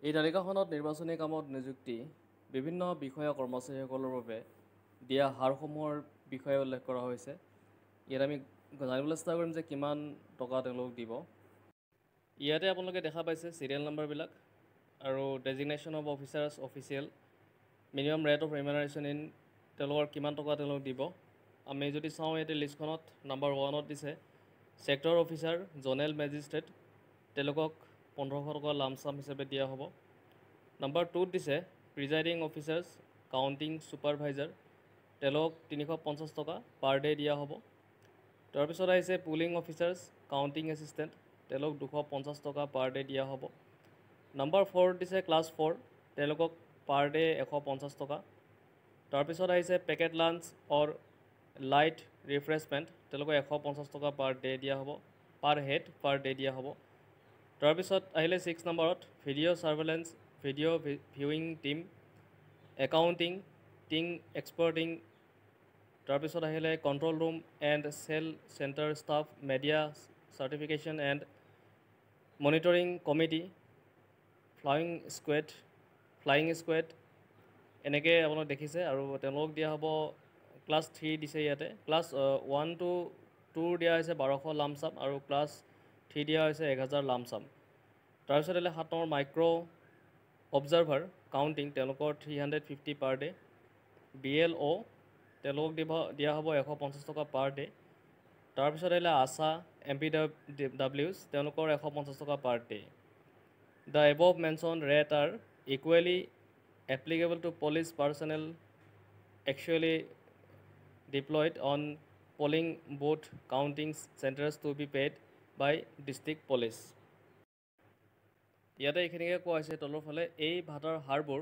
এই তালিকাখনত নিৰ্বাচনী কামত নিযুক্তি বিভিন্ন বিষয়া কৰ্মচাৰীসকলৰ বাবে দিয়া হাৰসমূহৰ বিষয়ে উল্লেখ কৰা হৈছে। ইয়াত আমি জানিবলৈ চেষ্টা কৰিম যে কিমান টকা তেওঁলোকক দিব। ইয়াতে আপোনালোকে দেখা পাইছে চিৰিয়েল নাম্বাৰবিলাক আৰু designation of officers official minimum rate of remuneration in তেওঁলোকৰ কিমান টকা তেওঁলোক দিব। আমি যদি চাওঁ ইয়াতে লিষ্টখনত নাম্বাৰ 1ত দিছে ছেক্টৰ অফিচাৰ জ'নেল মেজিষ্ট্ৰেট তেওঁলোকক 1500 টকা লামচাম হিচাপে দিয়া হ'ব। নাম্বাৰ 2ত দিছে প্ৰিজাইডিং অফিচাৰ্ছ কাউণ্টিং ছুপাৰভাইজাৰ তেওঁলোকক 350 টকা পাৰ ডে দিয়া হ'ব। তাৰপিছত আহিছে পুলিং অফিচাৰ্ছ কাউণ্টিং এছিষ্টেণ্ট তেওঁলোকক 250 টকা পাৰ ডে দিয়া হ'ব। নাম্বাৰ 4ত দিছে ক্লাছ 4 তেওঁলোকক পাৰ ডে 150 টকা। তাৰপিছত আহিছে পেকেট লাঞ্চ অৰ লাইট ৰিফ্ৰেছমেণ্ট তেওঁলোকক 150 টকা পাৰ ডে দিয়া হ'ব, পাৰ হেড পাৰ ডে দিয়া হ'ব। তাৰপিছত আহিলে 6 নম্বৰত video' surveillance video' viewing team accounting টিং এক্সপাৰ্টিং। তাৰপিছত আহিলে control room and cell centre staff media certification and monitoring committee flying squad এনেকৈ আপোনালোক দেখিছে। আৰু তেওঁলোকক দিয়া হ'ব ক্লাছ 3 দিছে ইয়াতে, ক্লাছ 1 to 2 দিয়া হৈছে 1200 লামচাম আৰু ক্লাছ 3 দিয়া হৈছে 1000 লামচাম। তাৰপিছত আহিলে 7 নম্বৰ মাইক্ৰ' অবজাৰ্ভাৰ কাউণ্টিং তেওঁলোকৰ 350 পাৰ ডে। BLO তেওঁলোকক দিয়া হ'ব 150 টকা পাৰ ডে। তাৰপিছত আহিলে আশা MPWs তেওঁলোকৰ 150 টকা per day. The above mentioned rate are equally applicable to police personnel actually deployed on polling booth counting centers to be paid by district police। ইয়াতে এইখিনিকে কোৱা হৈছে তলৰ ফালে এই ভাতাৰ হাৰবোৰ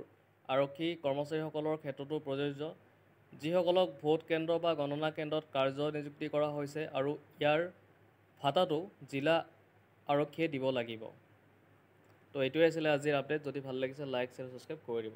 আৰক্ষী কৰ্মচাৰীসকলৰ ক্ষেত্ৰতো প্ৰযোজ্য যিসকলক ভোট কেন্দ্ৰ বা গণনা কেন্দ্ৰত কাৰ্য নিযুক্তি কৰা হৈছে আৰু ইয়াৰ ভাতাটো জিলা আৰক্ষীয়ে দিব লাগিব। তো এইটোৱে আছিলে আজিৰ আপডেট। যদি ভাল লাগিছে লাইক শ্বেয়াৰ ছাবস্ক্ৰাইব কৰি দিব।